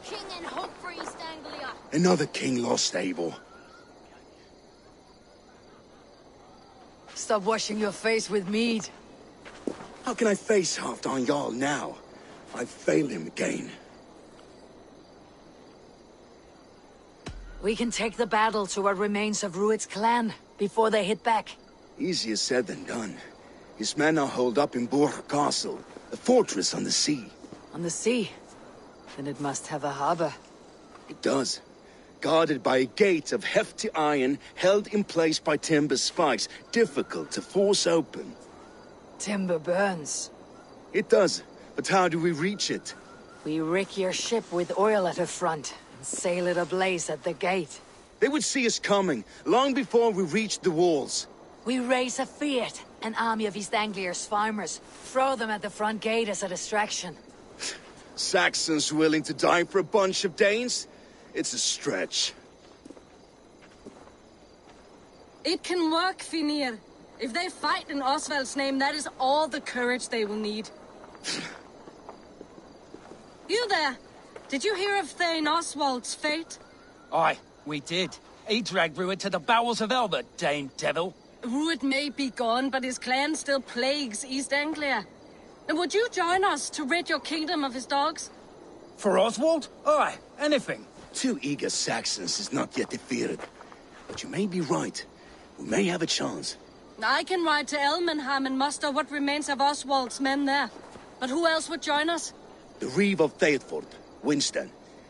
king and hope for East Anglia. Another king lost, Eivor. Stop washing your face with mead. How can I face Halfdan Jarl now? I've failed him again. We can take the battle to what remains of Rued's clan before they hit back. Easier said than done. His men are holed up in Borg Castle, a fortress on the sea. On the sea? Then it must have a harbor. It does. Guarded by a gate of hefty iron, held in place by timber spikes, difficult to force open. Timber burns. It does, but how do we reach it? We rig your ship with oil at her front, and sail it ablaze at the gate. They would see us coming, long before we reached the walls. We raise a Fiat, an army of East Anglia's farmers. Throw them at the front gate as a distraction. Saxons willing to die for a bunch of Danes? It's a stretch. It can work, Finir. If they fight in Oswald's name, that is all the courage they will need. You there! Did you hear of Thane Oswald's fate? Aye, we did. He dragged Rued to the bowels of Elbert, Dane Devil. Rued may be gone, but his clan still plagues East Anglia. And would you join us to rid your kingdom of his dogs? For Oswald? Aye, anything. 2 eager Saxons is not yet defeated. But you may be right. We may have a chance. I can ride to Elmenham and muster what remains of Oswald's men there. But who else would join us? The Reeve of Thetford, Winston.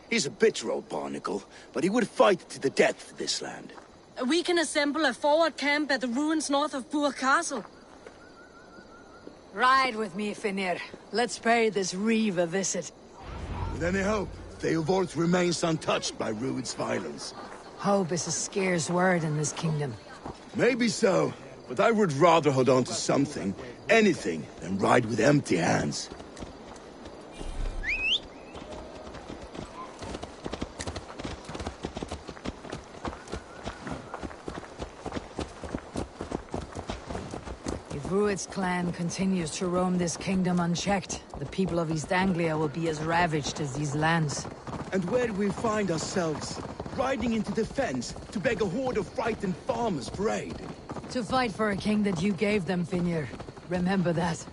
He's a bitter old barnacle, but he would fight to the death for this land. We can assemble a forward camp at the ruins north of Burg Castle. Ride with me, Finir. Let's pay this Reeve a visit. With any hope, Theodort remains untouched by Rued's violence. Hope is a scarce word in this kingdom. Maybe so, but I would rather hold on to something, anything, than ride with empty hands. If Rued's clan continues to roam this kingdom unchecked, the people of East Anglia will be as ravaged as these lands. And where do we find ourselves? Riding into defense to beg a horde of frightened farmers for aid. To fight for a king that you gave them, Finir. Remember that.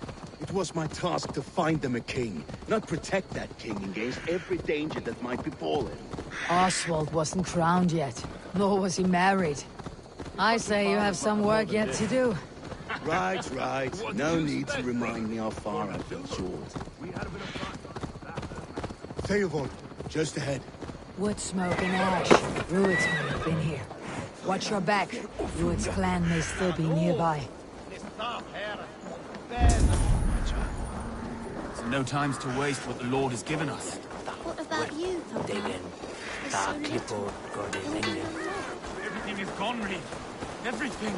It was my task to find them a king, not protect that king against every danger that might befall him. Oswald wasn't crowned yet, nor was he married. I say you have some work yet to do. Right. No need to remind me how far I've been short. Theobald, just ahead. Wood smoke and ash. Rued's men have been here. Watch your back. Rued's clan may still be nearby. There's no times to waste what the Lord has given us. What about you, Valhalla? Everything is gone, Reed. Everything.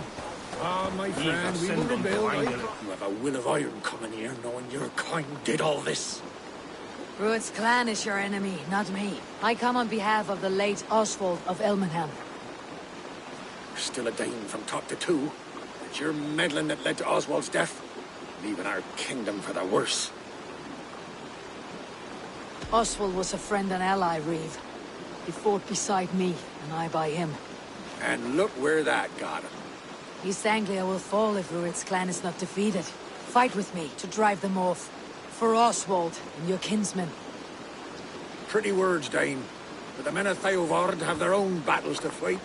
Ah, my friend, we will rebuild. You have a will of iron coming here, knowing your kind did all this. Rued's clan is your enemy, not me. I come on behalf of the late Oswald of Elmenham. Still a Dane from top to two. It's your meddling that led to Oswald's death, leaving our kingdom for the worse. Oswald was a friend and ally, Reeve. He fought beside me, and I by him. And look where that got him. East Anglia will fall if Rued's clan is not defeated. Fight with me to drive them off. For Oswald and your kinsmen. Pretty words, Dane. But the men of Theodord have their own battles to fight.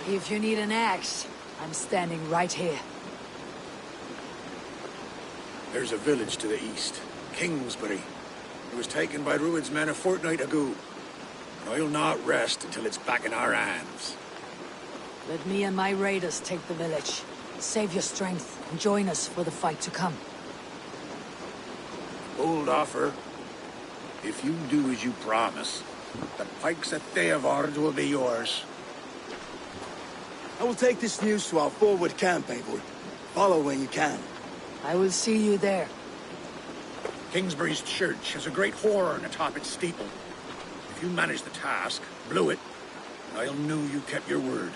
If you need an axe, I'm standing right here. There's a village to the east, Kingsbury. It was taken by Rued's men a fortnight ago. And I'll not rest until it's back in our hands. Let me and my raiders take the village. Save your strength and join us for the fight to come. Bold offer. If you do as you promise, the pikes of Theodord will be yours. I will take this news to our forward camp, Eivor. Follow when you can. I will see you there. Kingsbury's church has a great horn atop its steeple. If you manage the task, blow it, I'll know you kept your word.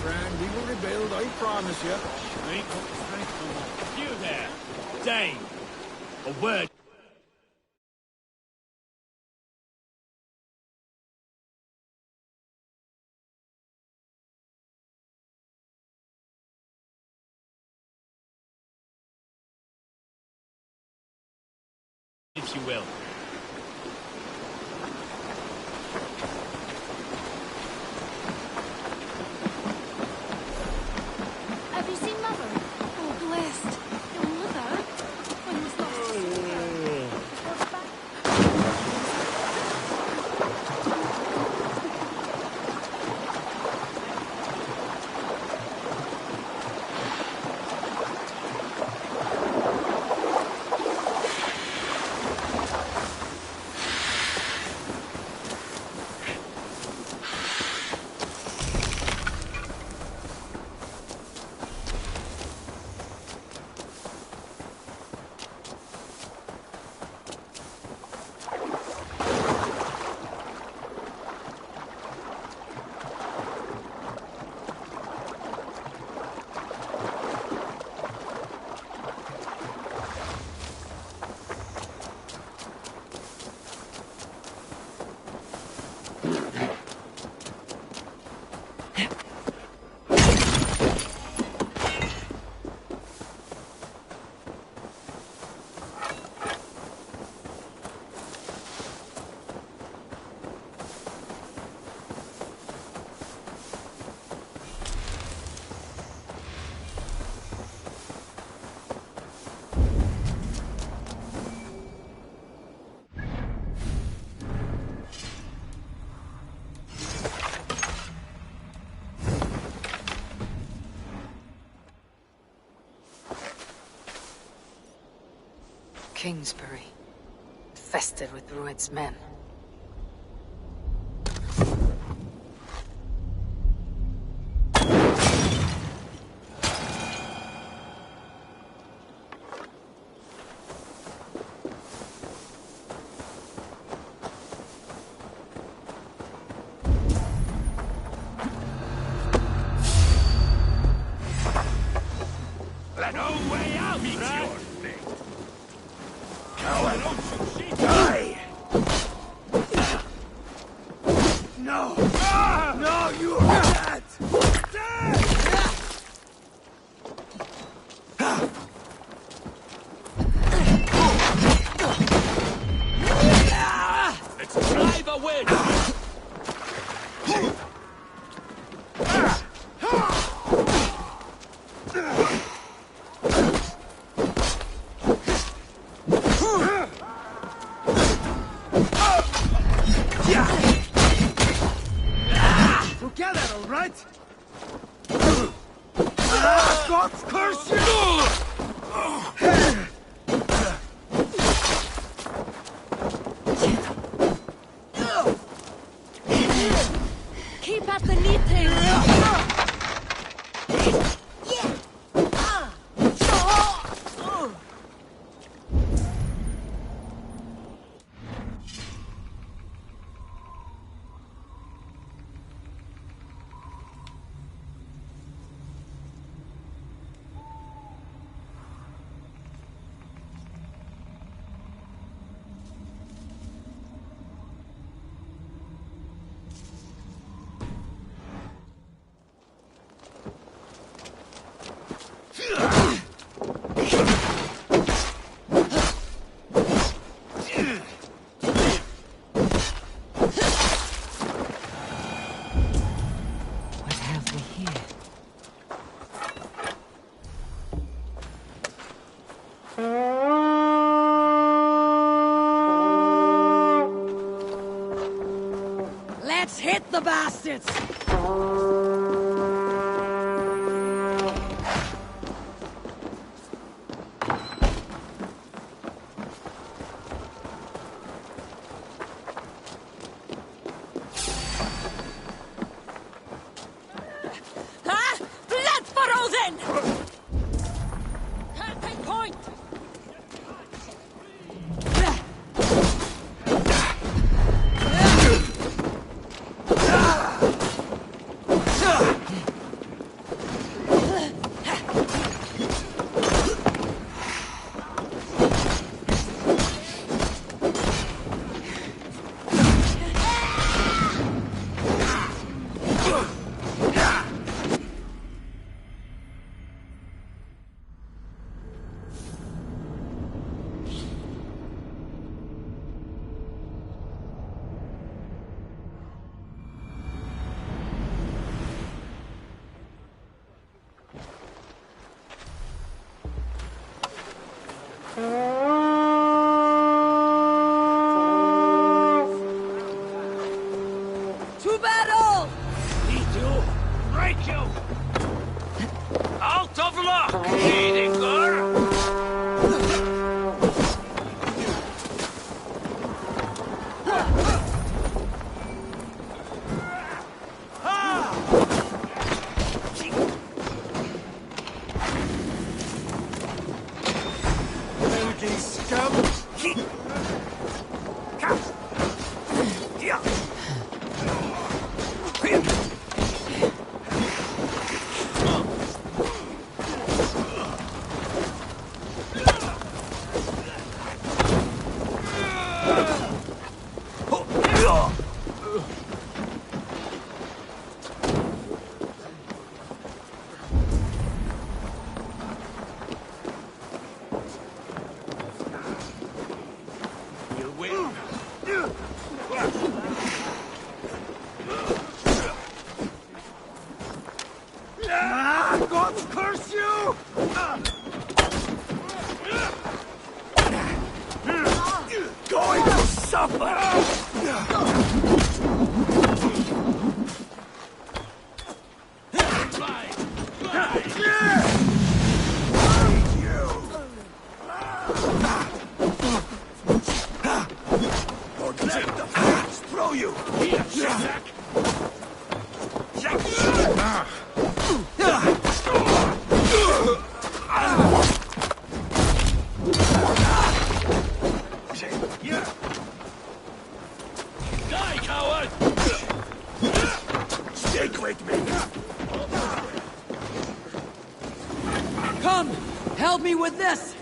friend. We will rebuild, I promise you. Ain't got the strength no more. You there, Dane. A word. If you will. Have you seen Mother? Oh, blessed. Your mother? When was lost to see her? What's back? Kingsbury, infested with Druid's men. No way out, meet your fate. Coward! Die! No! No, you are dead! Let's drive a win! Together, all right? God curse you! Keep at the knitting. What have we here? Let's hit the bastards! Ah! Blood for Odin! Take point! God curse you! Going to suffer! Throw you! Die, coward! Stick with me! Come! Help me with this!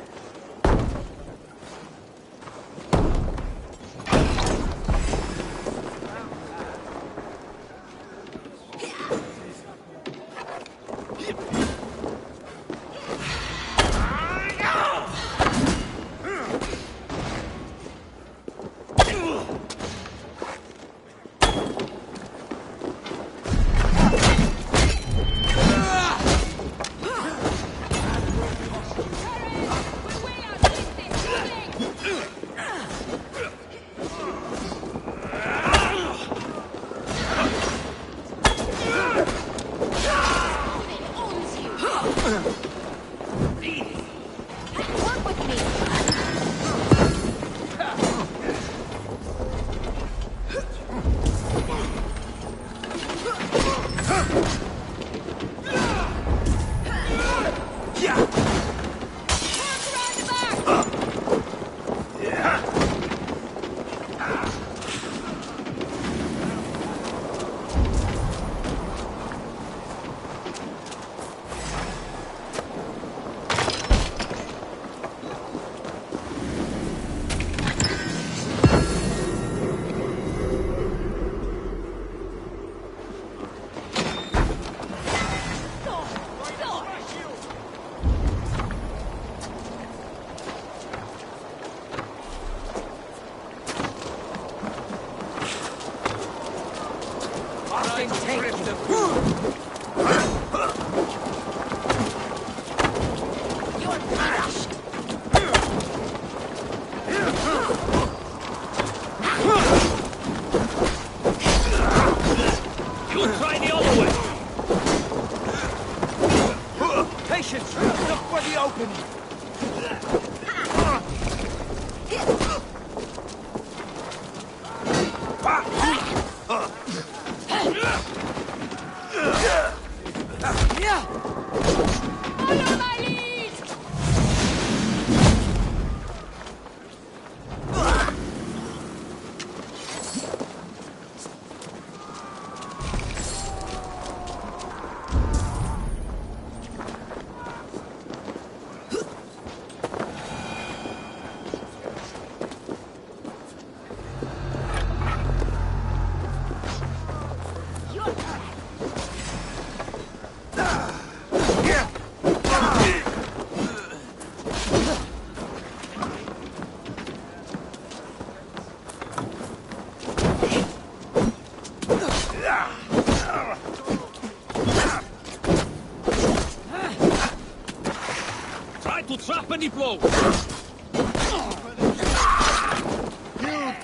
To trap any blow! You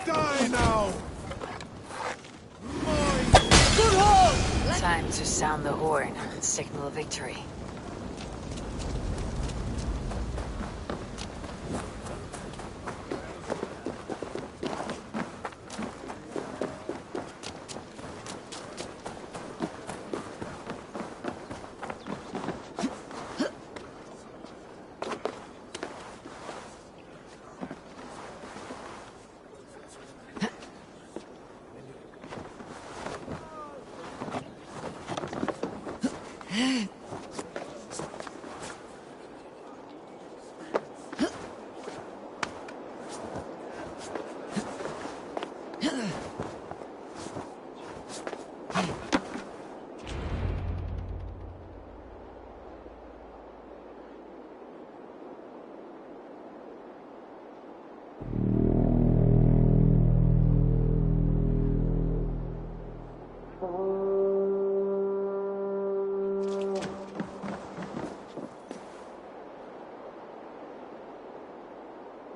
die now! Good hold! Time to sound the horn and signal victory.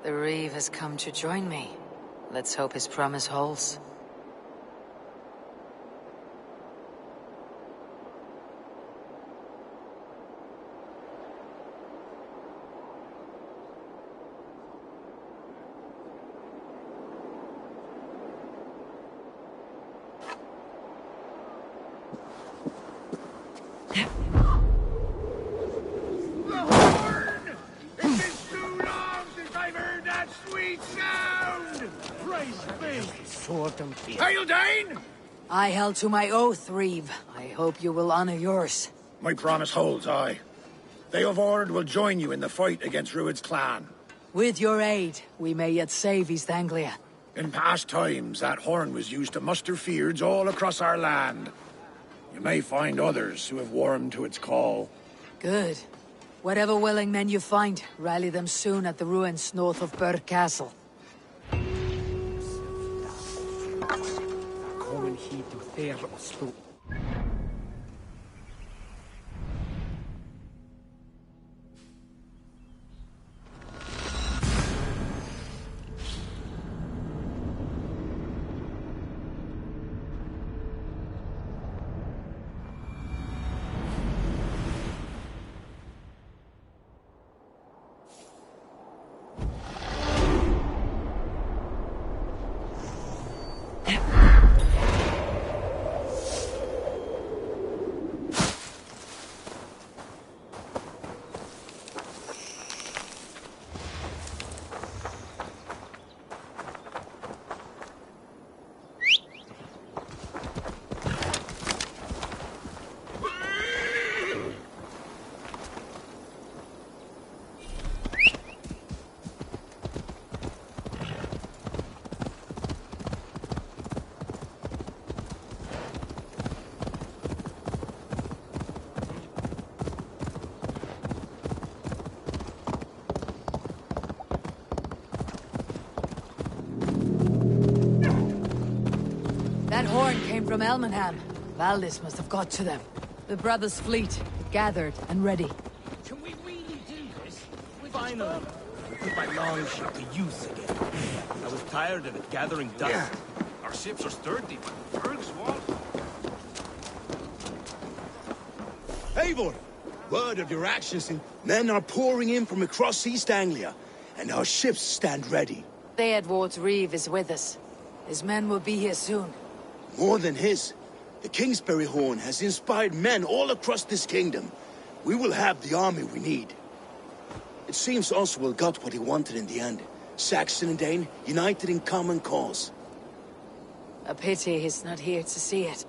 The Reeve has come to join me. Let's hope his promise holds. Hail, Dane! I held to my oath, Reeve. I hope you will honor yours. My promise holds, aye. They of Ord will join you in the fight against Rued's clan. With your aid, we may yet save East Anglia. In past times, that horn was used to muster fyrds all across our land. You may find others who have warmed to its call. Good. Whatever willing men you find, rally them soon at the ruins north of Burr Castle. That horn came from Elmenham. Valdis must have got to them. The brothers' fleet, gathered and ready. Can we really do this? Finally, we put my longship to use again. I was tired of it gathering dust. Our ships are sturdy, but bergs won't. Eivor! Word of your actions in... Men are pouring in from across East Anglia, and our ships stand ready. Theodward's Reeve is with us. His men will be here soon. More than his. The Kingsbury Horn has inspired men all across this kingdom. We will have the army we need. It seems Oswald got what he wanted in the end. Saxon and Dane united in common cause. A pity he's not here to see it.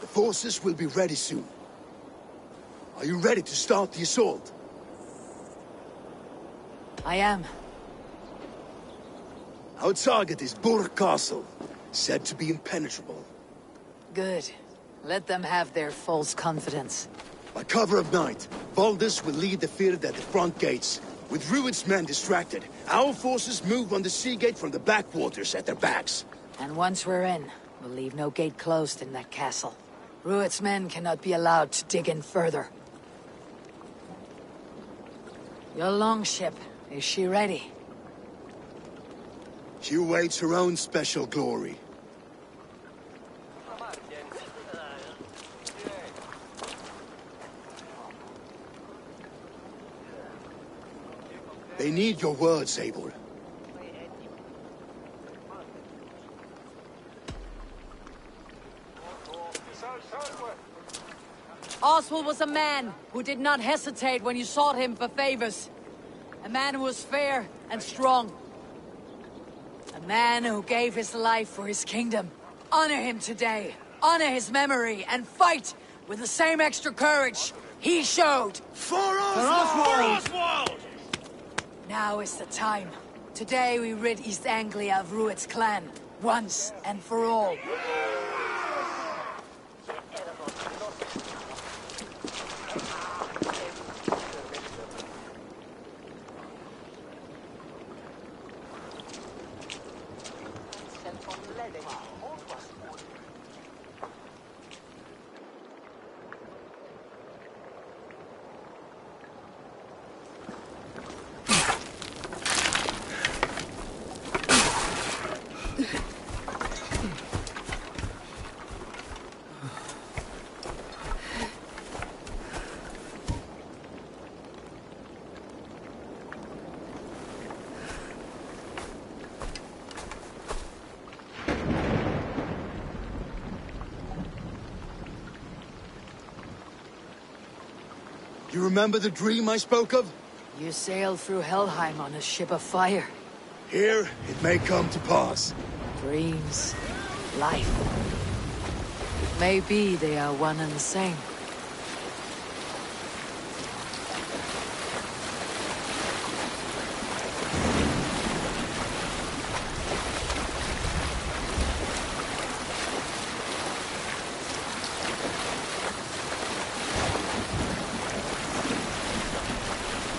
The forces will be ready soon. Are you ready to start the assault? I am. Our target is Burr Castle, said to be impenetrable. Good. Let them have their false confidence. By cover of night, Valdis will lead the field at the front gates. With Rued's men distracted, our forces move on the sea gate from the backwaters at their backs. And once we're in, we'll leave no gate closed in that castle. Rued's men cannot be allowed to dig in further. Your longship, is she ready? She awaits her own special glory. They need your words, Eivor. Oswald was a man who did not hesitate when you sought him for favors. A man who was fair and strong. A man who gave his life for his kingdom. Honor him today. Honor his memory and fight with the same extra courage he showed. For Oswald! Now is the time. Today we rid East Anglia of Rued's clan, once and for all. You remember the dream I spoke of? You sailed through Helheim on a ship of fire. Here, it may come to pass. Dreams, life. It may be they are one and the same.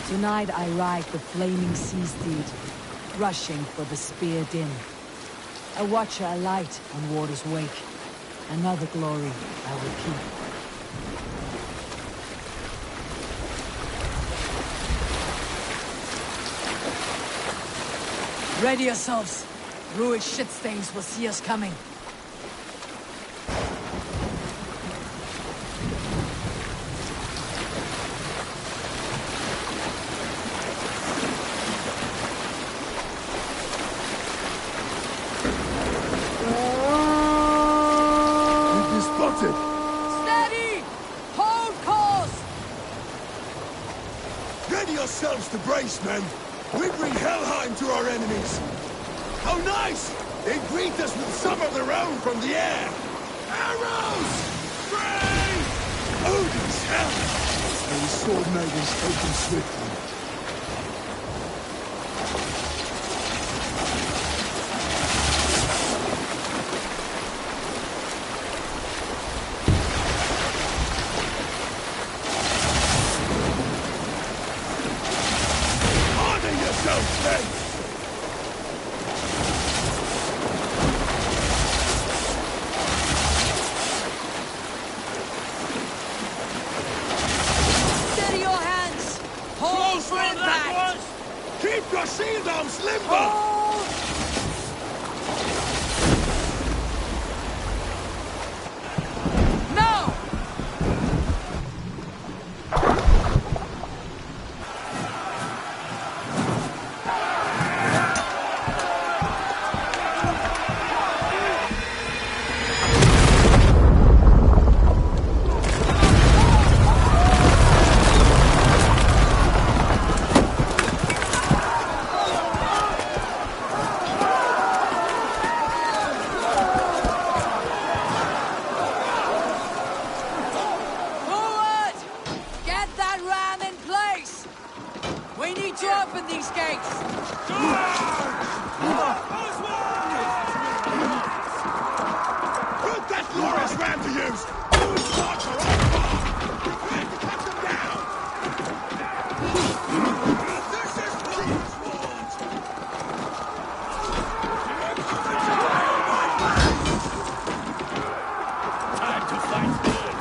Tonight I ride the flaming sea steed, rushing for the spear din. A watcher alight on water's wake. Another glory I will keep. Ready yourselves. Rued's shitstains will see us coming. Steady! Hold course! Ready yourselves to brace, men! We bring Helheim to our enemies! How nice! They greet us with some of their own from the air! Arrows! Brave! Odin's hell! Those sword maidens take them swiftly. Steady your hands! Hold for impact! Keep your shield arms limber! Hold! Now! Forward! Get that ram in place! We need to open these gates! Put that glorious ram to use! Who's watch are on fire! Prepare to cut them down! This is Oswald! Time to fight good.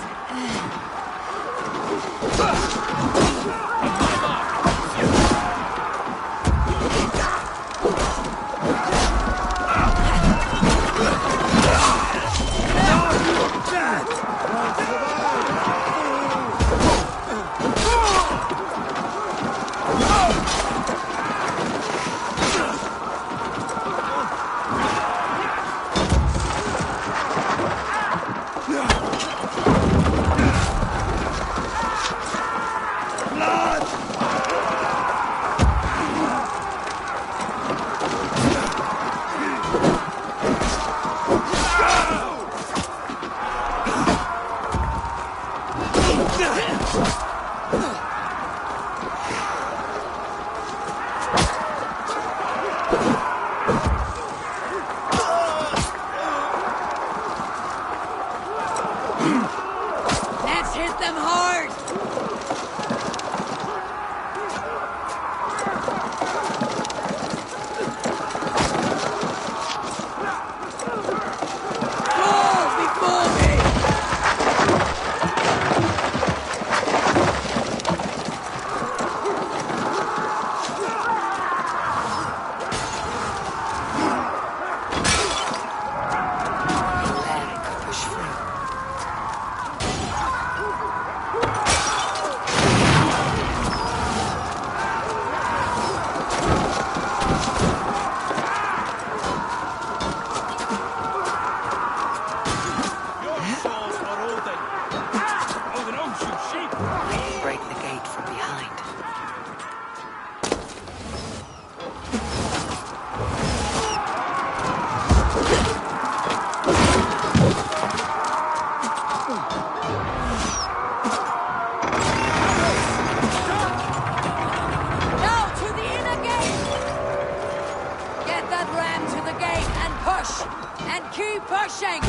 pushing!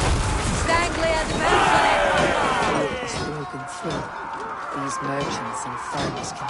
Stanglia advance on it! The gate was broken through. These merchants and farmers can...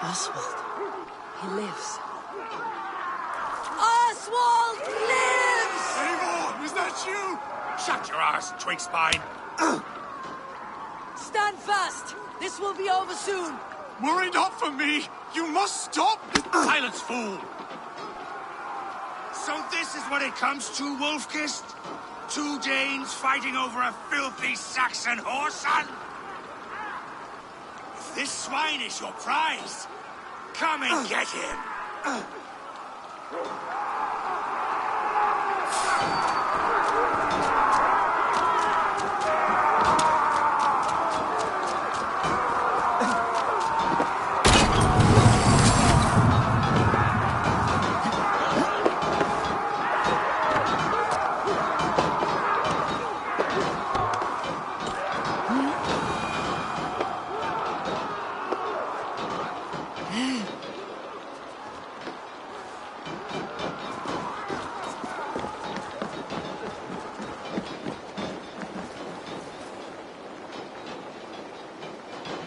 Oswald. He lives. Oswald lives! Eivor, was that you? Shut your arse, twig spine. Stand fast! This will be over soon! Worry not for me! You must stop! Silence, fool! So this is what it comes to, Wolfkist? Two Danes fighting over a filthy Saxon whoreson? If this swine is your prize, come and get him!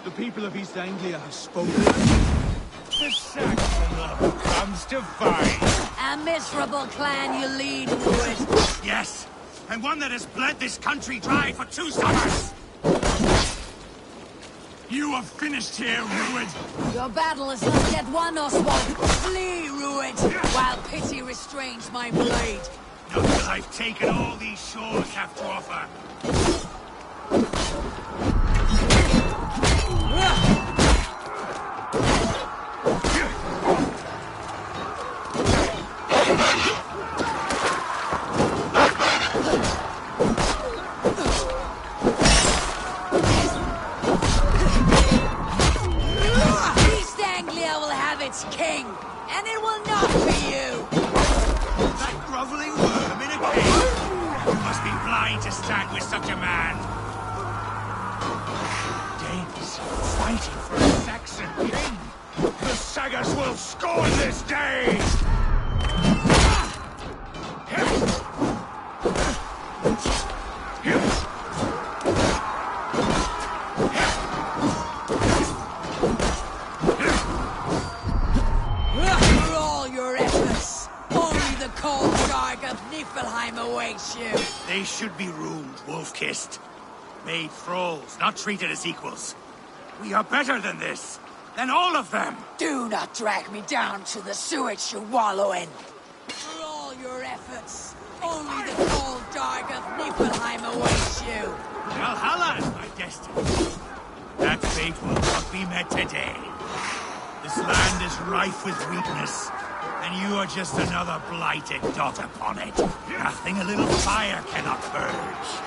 The people of East Anglia have spoken. The Saxon lover comes to fight. A miserable clan you lead, Rued. Yes, and one that has bled this country dry for 2 summers. You have finished here, Rued. Your battle is not yet won, Oswald. Flee, Rued, while pity restrains my blade. Not till I've taken all these shores have to offer. Its king, and it will not be you! That groveling worm in a cave? You must be blind to stand with such a man. Danes fighting for a Saxon king. The Sagas will scorn this day! Awaits you. They should be ruined, wolf-kissed. Made thralls, not treated as equals. We are better than this. Than all of them. Do not drag me down to the sewage you wallow in. For all efforts. Only the cold dark of Niflheim awaits you. Valhalla is my destiny. That fate will not be met today. This land is rife with weakness, and you are just another blighted dot upon it. Nothing a little fire cannot purge.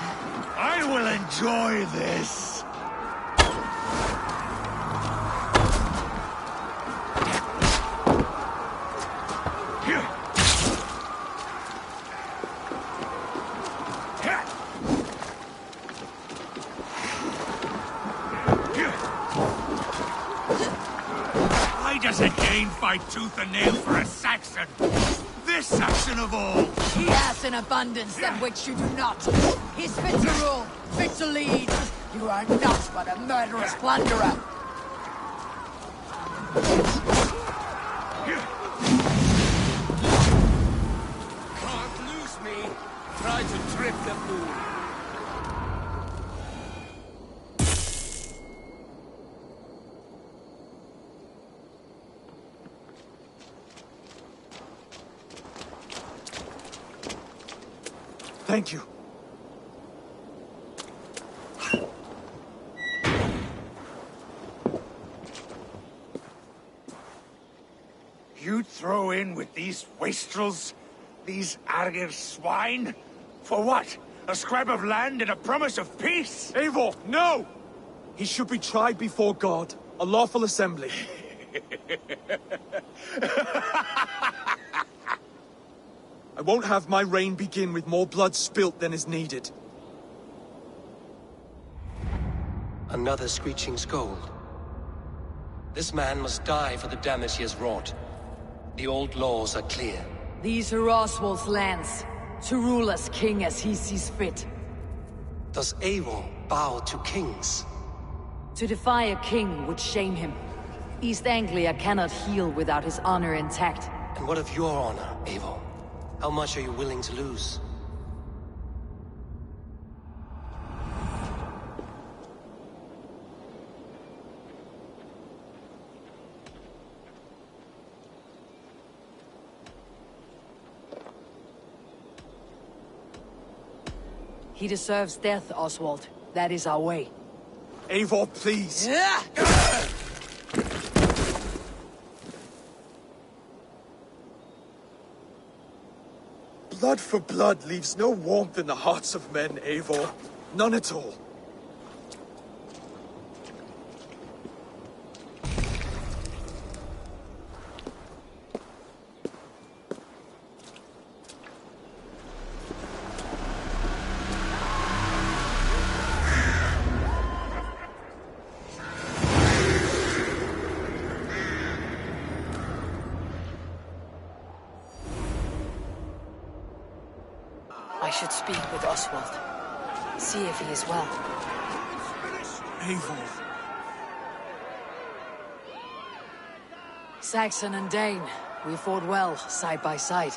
I will enjoy this. Why doesn't Dane fight tooth and nail for a Saxon? This Saxon of all! He has an abundance than which you do not. He's fit to rule, fit to lead. You are not but a murderous plunderer. Can't lose me. Try to trick the fool. Thank you. You'd throw in with these wastrels? These Argir swine? For what? A scrap of land and a promise of peace? Eivor, no! He should be tried before God, a lawful assembly. I won't have my reign begin with more blood spilt than is needed. Another screeching scold. This man must die for the damage he has wrought. The old laws are clear. These are Oswald's lands, to rule as king as he sees fit. Does Eivor bow to kings? To defy a king would shame him. East Anglia cannot heal without his honor intact. And what of your honor, Eivor? How much are you willing to lose? He deserves death, Oswald. That is our way. Eivor, please! Blood for blood leaves no warmth in the hearts of men, Eivor. None at all. I should speak with Oswald. See if he is well. Eivor. Saxon and Dane, we fought well, side by side.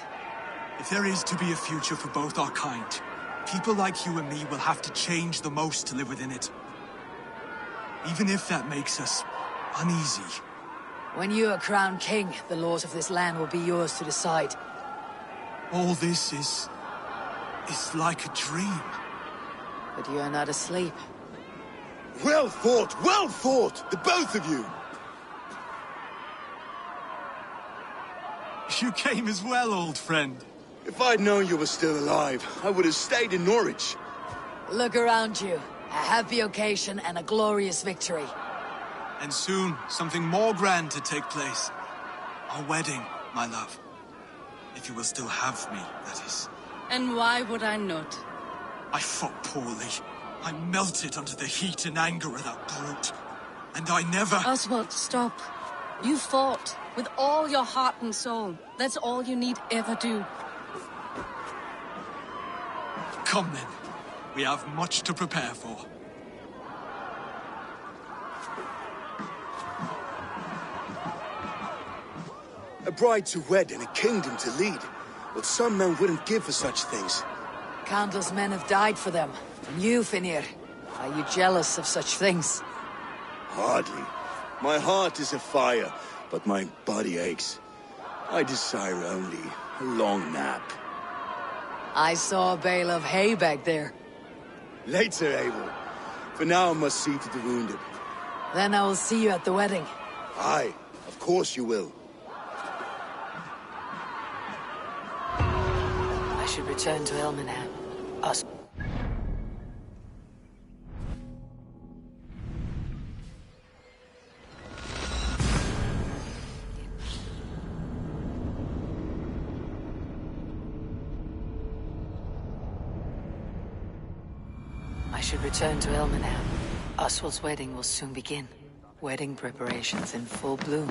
If there is to be a future for both our kind, people like you and me will have to change the most to live within it. Even if that makes us uneasy. When you are crowned king, the laws of this land will be yours to decide. All this is like a dream. But you are not asleep. Well fought, the both of you! You came as well, old friend. If I'd known you were still alive, I would have stayed in Norwich. Look around you. A happy occasion and a glorious victory. And soon, something more grand to take place. Our wedding, my love. If you will still have me, that is. And why would I not? I fought poorly. I melted under the heat and anger of that brute. And I never... Oswald, stop. You fought with all your heart and soul. That's all you need ever do. Come then. We have much to prepare for. A bride to wed and a kingdom to lead. What some men wouldn't give for such things. Countless men have died for them. And you, Finir, are you jealous of such things? Hardly. My heart is afire, but my body aches. I desire only a long nap. I saw a bale of hay back there. Later, Abel. For now, I must see to the wounded. Then I will see you at the wedding. Aye, of course you will. I should return to Elmenham. Us. I should return to Elmenham. Oswald's wedding will soon begin. Wedding preparations in full bloom.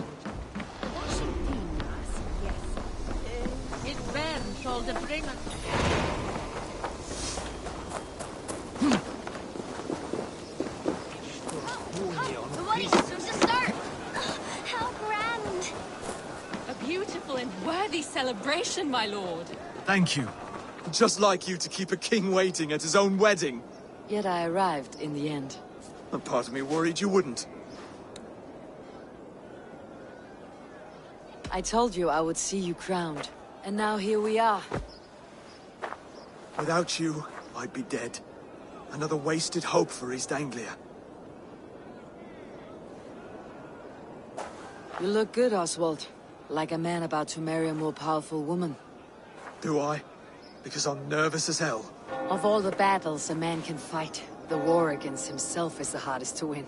It Ben shall the bring us. The wedding's soon to start! How grand! A beautiful and worthy celebration, my lord. Thank you. Just like you to keep a king waiting at his own wedding. Yet I arrived in the end. A part of me worried you wouldn't. I told you I would see you crowned. And now here we are. Without you, I'd be dead. Another wasted hope for East Anglia. You look good, Oswald. Like a man about to marry a more powerful woman. Do I? Because I'm nervous as hell. Of all the battles a man can fight, the war against himself is the hardest to win.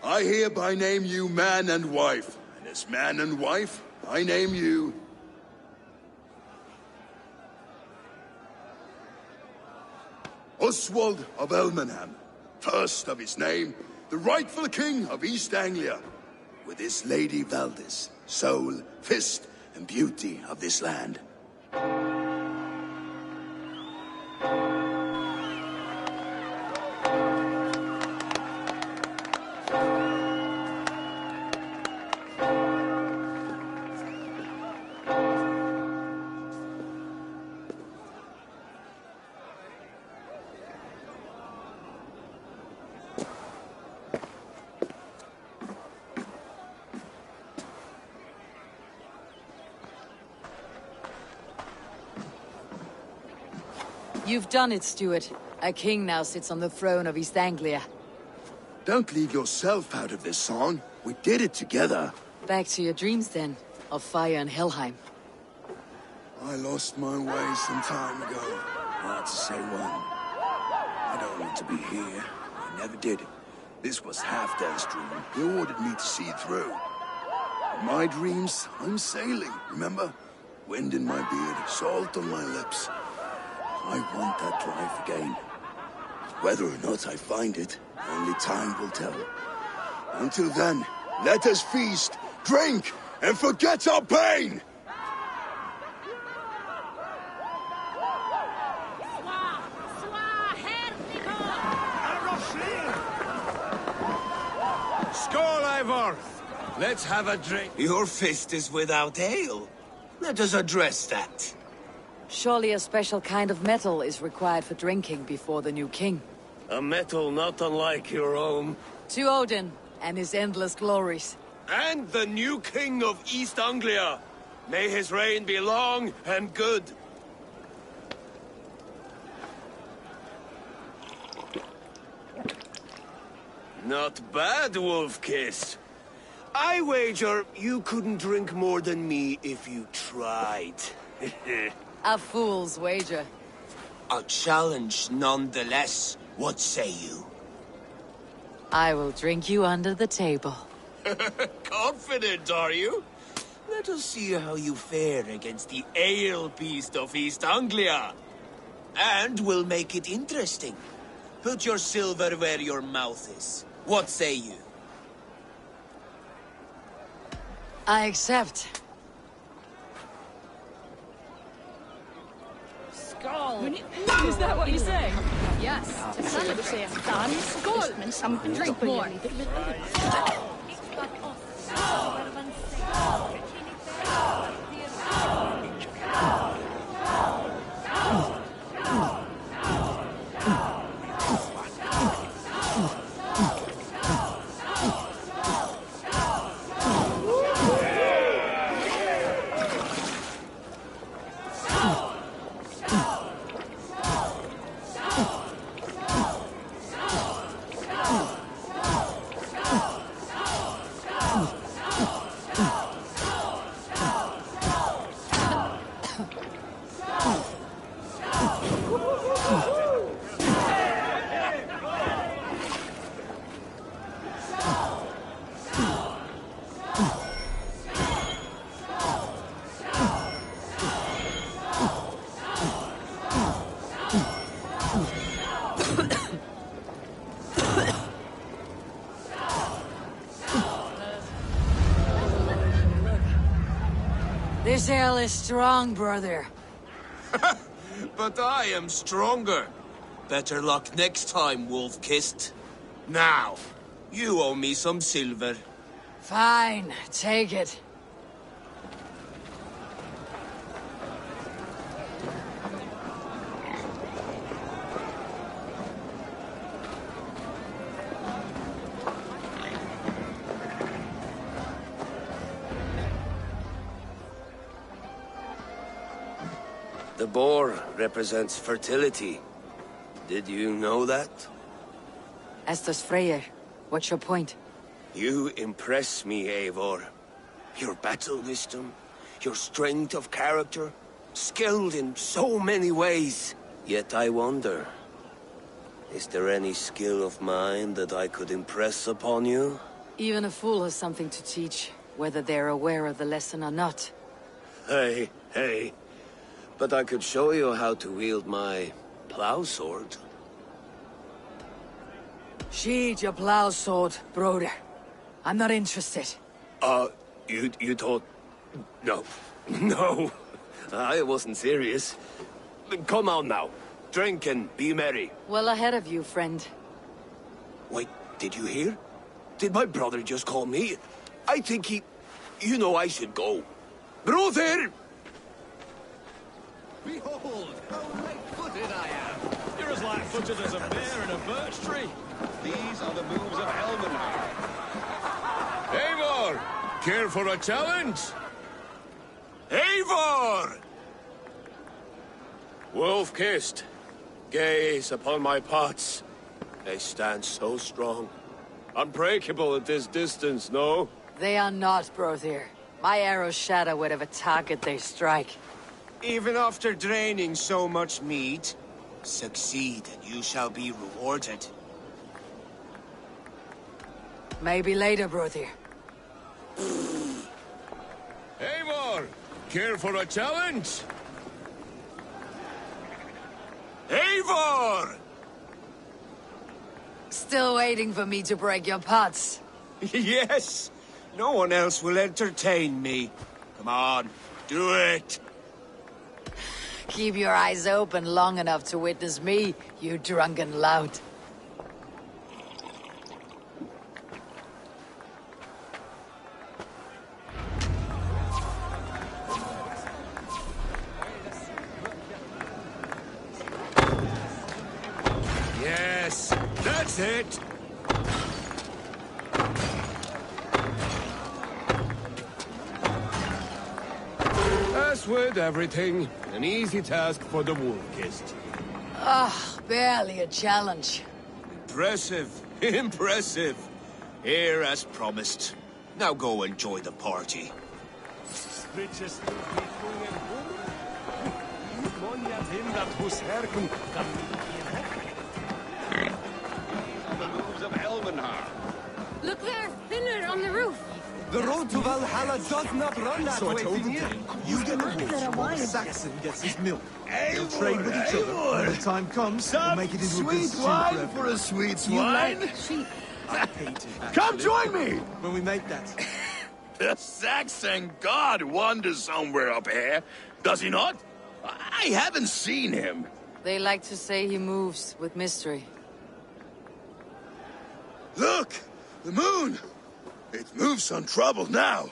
I hereby name you man and wife, and as man and wife, I name you... Oswald of Elmenham, first of his name, the rightful king of East Anglia, with his lady Valdis, soul, fist, and beauty of this land. You've done it, Stuart. A king now sits on the throne of East Anglia. Don't leave yourself out of this song. We did it together. Back to your dreams, then, of fire and Helheim. I lost my way some time ago. Hard to say when. I don't want to be here. I never did. This was Halfdan's dream. He ordered me to see it through. In my dreams, I'm sailing, remember? Wind in my beard, salt on my lips. I want that life again. Whether or not I find it, only time will tell. Until then, let us feast, drink, and forget our pain! Skål, Eivor! Let's have a drink. Your fist is without ale. Let us address that. Surely a special kind of metal is required for drinking before the new king. A metal not unlike your own. To Odin and his endless glories. And the new king of East Anglia. May his reign be long and good. Not bad, Wolf-Kissed. I wager you couldn't drink more than me if you tried. A fool's wager. A challenge nonetheless. What say you? I will drink you under the table. Confident, are you? Let us see how you fare against the ale beast of East Anglia. And we'll make it interesting. Put your silver where your mouth is. What say you? I accept. Skål! Is that what you're saying? Yes, to celebrate. Dan, skål! And some drink more. This ale is strong, brother. But I am stronger. Better luck next time, Wolf-Kissed. Now, you owe me some silver. Fine, take it. The boar represents fertility. Did you know that? As does Freyr. What's your point? You impress me, Eivor. Your battle wisdom, your strength of character, skilled in so many ways. Yet I wonder, is there any skill of mine that I could impress upon you? Even a fool has something to teach, whether they're aware of the lesson or not. Hey. But I could show you how to wield my plow sword. Sheathe your plow sword, brother. I'm not interested. You thought... No, I wasn't serious. Come on now, drink and be merry. Well ahead of you, friend. Wait, did you hear? Did my brother just call me? I think he... You know I should go. Brother! Behold, how light-footed I am! You're as light-footed as a bear in a birch tree. These are the moves of Elmenhard. Eivor! Care for a challenge? Eivor! Wolf-Kissed, gaze upon my pots. They stand so strong. Unbreakable at this distance, no? They are not, brother. My arrows shatter whatever target they strike. Even after draining so much meat, succeed and you shall be rewarded. Maybe later, brother. Eivor! Care for a challenge? Eivor! Still waiting for me to break your pots. Yes! No one else will entertain me. Come on, do it! Keep your eyes open long enough to witness me, you drunken lout. That's it. As with everything, an easy task for the wolf-kissed. Ah, barely a challenge. Impressive. Impressive. Here as promised. Now go enjoy the party. The moves of Elvenhar. Look there, thinner on the roof. The road to Valhalla does not run that So I way, told Finir. Dane, you get a wolf while the Saxon gets his milk. They'll trade with each other. When the time comes, we'll make it into a good Sweet stew wine for for a sweet You swine. like sheep. I hate it, actually. Come join me! When we make that. The Saxon god wanders somewhere up here, does he not? I haven't seen him. They like to say he moves with mystery. Look, the moon. It moves untroubled now.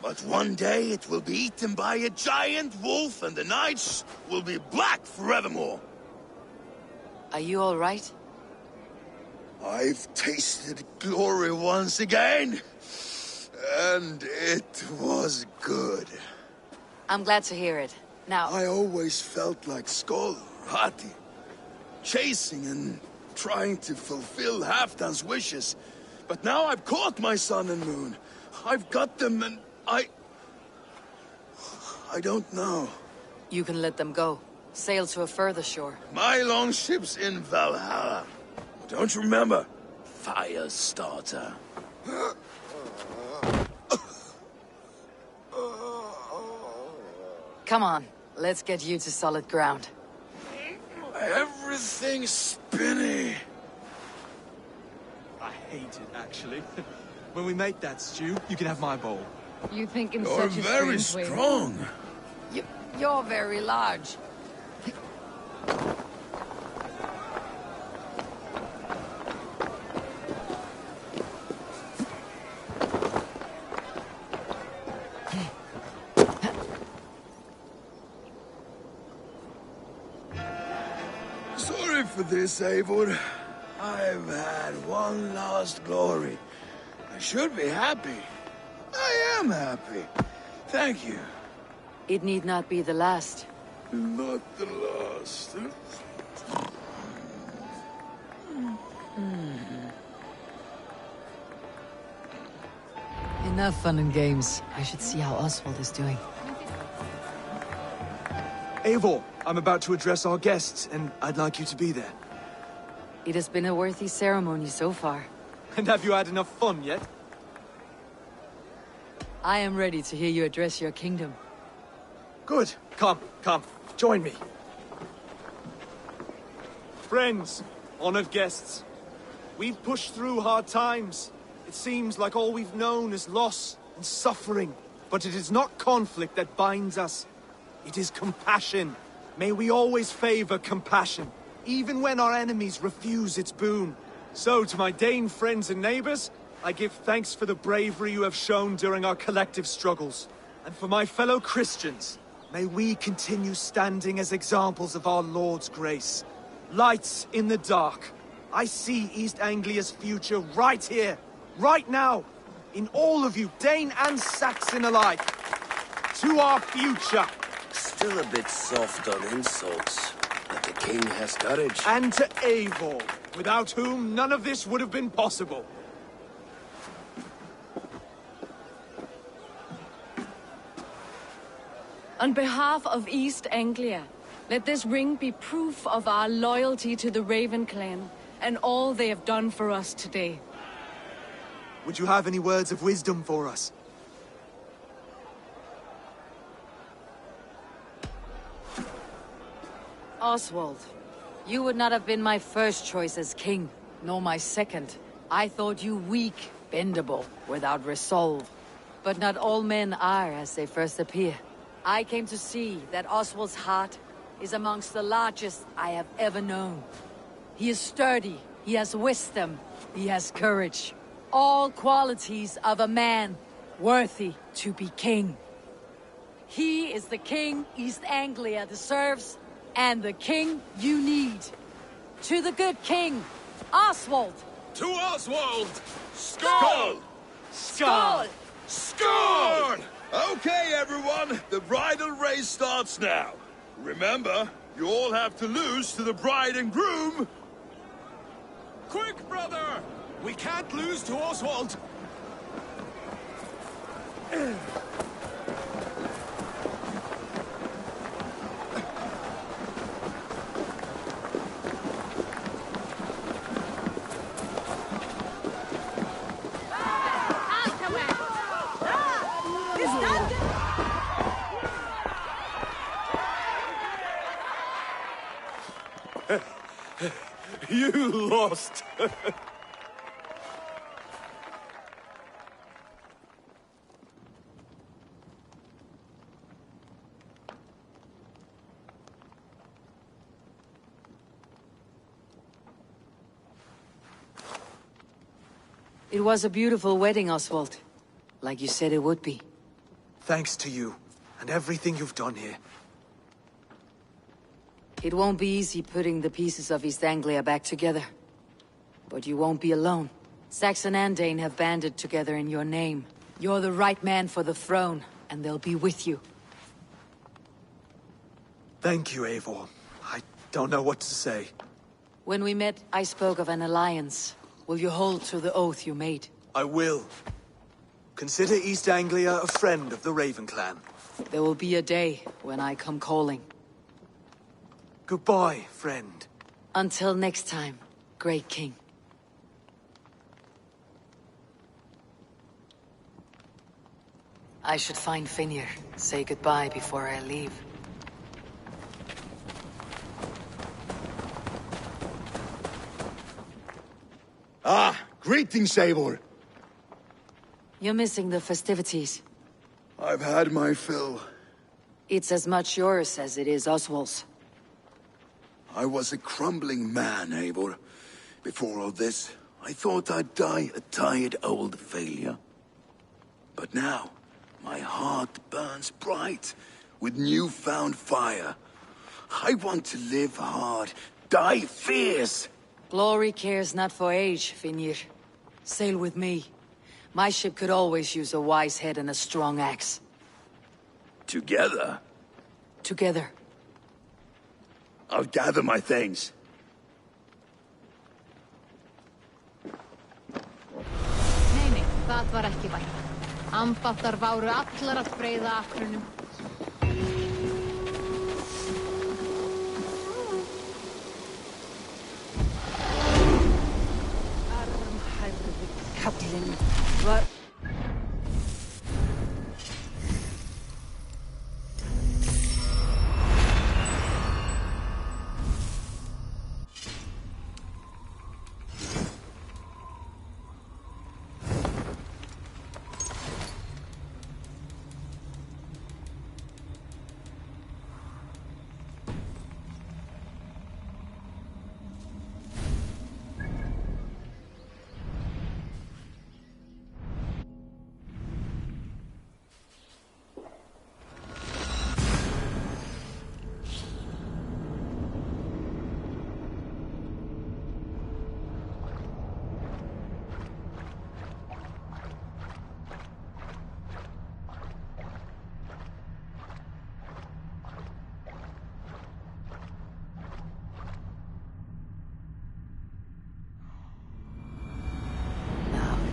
But one day it will be eaten by a giant wolf and the nights will be black forevermore. Are you all right? I've tasted glory once again. And it was good. I'm glad to hear it. Now, I always felt like Skoll, Hati, chasing and trying to fulfill Halfdan's wishes. But now I've caught my sun and moon. I've got them and I don't know. you can let them go. Sail to a further shore. My longship's in Valhalla. Don't you remember? Firestarter. Come on, let's get you to solid ground. Everything's spinny. I hate it, actually. When we make that stew, you can have my bowl. You think in You're such a very strange way. strong. You're very large. Sorry for this, Eivor. I've had one last glory. I should be happy. I am happy. Thank you. It need not be the last. Not the last. Enough fun and games. I should see how Oswald is doing. Eivor, I'm about to address our guests, and I'd like you to be there. It has been a worthy ceremony so far. And have you had enough fun yet? I am ready to hear you address your kingdom. Good. Come, join me. Friends, honored guests, we've pushed through hard times. It seems like all we've known is loss and suffering. But it is not conflict that binds us. It is compassion. May we always favor compassion, even when our enemies refuse its boon. So, to my Dane friends and neighbors, I give thanks for the bravery you have shown during our collective struggles. And for my fellow Christians, may we continue standing as examples of our Lord's grace. Lights in the dark. I see East Anglia's future right here, right now, in all of you, Dane and Saxon alike. To our future. Still a bit soft on insults, but the king has courage. And to Eivor, without whom none of this would have been possible. On behalf of East Anglia, let this ring be proof of our loyalty to the Raven clan and all they have done for us today. Would you have any words of wisdom for us? Oswald, you would not have been my first choice as king, nor my second. I thought you weak, bendable, without resolve. But not all men are as they first appear. I came to see that Oswald's heart is amongst the largest I have ever known. He is sturdy, he has wisdom, he has courage. All qualities of a man worthy to be king. He is the king East Anglia deserves, and the king you need. To the good king, Oswald! To Oswald! Skull! Skull! Skull! Okay, everyone, the bridal race starts now. Remember, you all have to lose to the bride and groom. Quick, brother! We can't lose to Oswald! You lost! It was a beautiful wedding, Oswald. Like you said it would be. Thanks to you, and everything you've done here. It won't be easy putting the pieces of East Anglia back together. But you won't be alone. Saxon and Dane have banded together in your name. You're the right man for the throne, and they'll be with you. Thank you, Eivor. I don't know what to say. When we met, I spoke of an alliance. Will you hold to the oath you made? I will. Consider East Anglia a friend of the Raven clan. There will be a day when I come calling. Goodbye, friend. Until next time, great king. I should find Finnr. Say goodbye before I leave. Ah, greetings, Eivor. You're missing the festivities. I've had my fill. It's as much yours as it is Oswald's. I was a crumbling man, Eivor. Before all this, I thought I'd die a tired old failure. But now, my heart burns bright with newfound fire. I want to live hard, die fierce. Glory cares not for age, Finnr. Sail with me. My ship could always use a wise head and a strong axe. Together? Together. I'll gather my things. Nei, það var ekki vænt. Ambáttar váru allar að breiða akrunum. Armhærði kallinn var...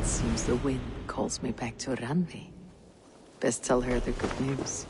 Seems the wind calls me back to Randi. Best tell her the good news.